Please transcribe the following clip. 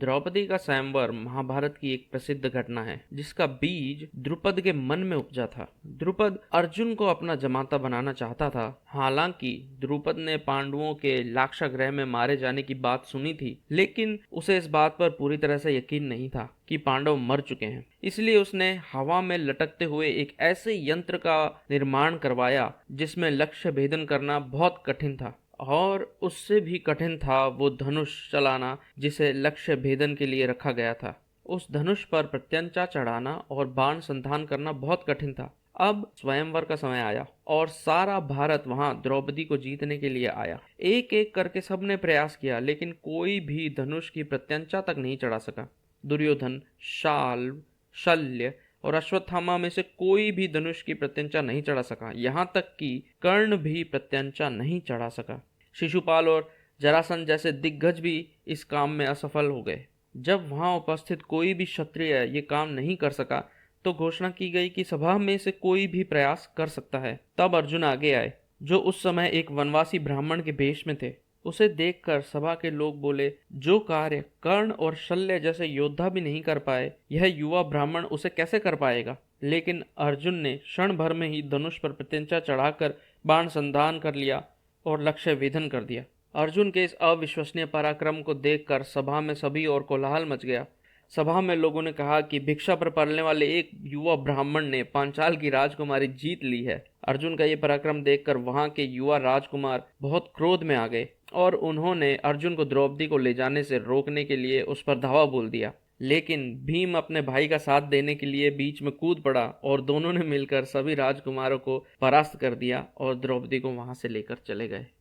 द्रौपदी का स्वयंवर महाभारत की एक प्रसिद्ध घटना है जिसका बीज द्रुपद के मन में उपजा था। द्रुपद अर्जुन को अपना जमाता बनाना चाहता था। हालांकि द्रुपद ने पांडवों के लाक्षागृह में मारे जाने की बात सुनी थी, लेकिन उसे इस बात पर पूरी तरह से यकीन नहीं था कि पांडव मर चुके हैं। इसलिए उसने हवा में लटकते हुए एक ऐसे यंत्र का निर्माण करवाया जिसमें लक्ष्य भेदन करना बहुत कठिन था, और उससे भी कठिन था वो धनुष चलाना जिसे लक्ष्य भेदन के लिए रखा गया था। उस धनुष पर प्रत्यंचा चढ़ाना और बाण संधान करना बहुत कठिन था। अब स्वयंवर का समय आया और सारा भारत वहां द्रौपदी को जीतने के लिए आया। एक एक करके सबने प्रयास किया, लेकिन कोई भी धनुष की प्रत्यंचा तक नहीं चढ़ा सका। दुर्योधन, शाल्व, शल्य और अश्वत्थामा में से कोई भी धनुष की प्रत्यंचा नहीं चढ़ा सका। यहाँ तक कि कर्ण भी प्रत्यंचा नहीं चढ़ा सका। शिशुपाल और जरासंध जैसे दिग्गज भी इस काम में असफल हो गए। जब वहां उपस्थित कोई भी क्षत्रिय ये काम नहीं कर सका तो घोषणा की गई कि सभा में से कोई भी प्रयास कर सकता है। तब अर्जुन आगे आए, जो उस समय एक वनवासी ब्राह्मण के भेष में थे। उसे देखकर सभा के लोग बोले, जो कार्य कर्ण और शल्य जैसे योद्धा भी नहीं कर पाए, यह युवा ब्राह्मण उसे कैसे कर पाएगा। लेकिन अर्जुन ने क्षण भर में ही धनुष पर प्रत्यंचा चढ़ाकर बाण संधान कर लिया और लक्ष्य वेधन कर दिया। अर्जुन के इस अविश्वसनीय पराक्रम को देखकर सभा में सभी और कोलाहल मच गया। सभा में लोगों ने कहा कि भिक्षा पर पलने वाले एक युवा ब्राह्मण ने पांचाल की राजकुमारी जीत ली है। अर्जुन का ये पराक्रम देखकर वहां के युवा राजकुमार बहुत क्रोध में आ गए और उन्होंने अर्जुन को द्रौपदी को ले जाने से रोकने के लिए उस पर धावा बोल दिया। लेकिन भीम अपने भाई का साथ देने के लिए बीच में कूद पड़ा और दोनों ने मिलकर सभी राजकुमारों को परास्त कर दिया और द्रौपदी को वहां से लेकर चले गए।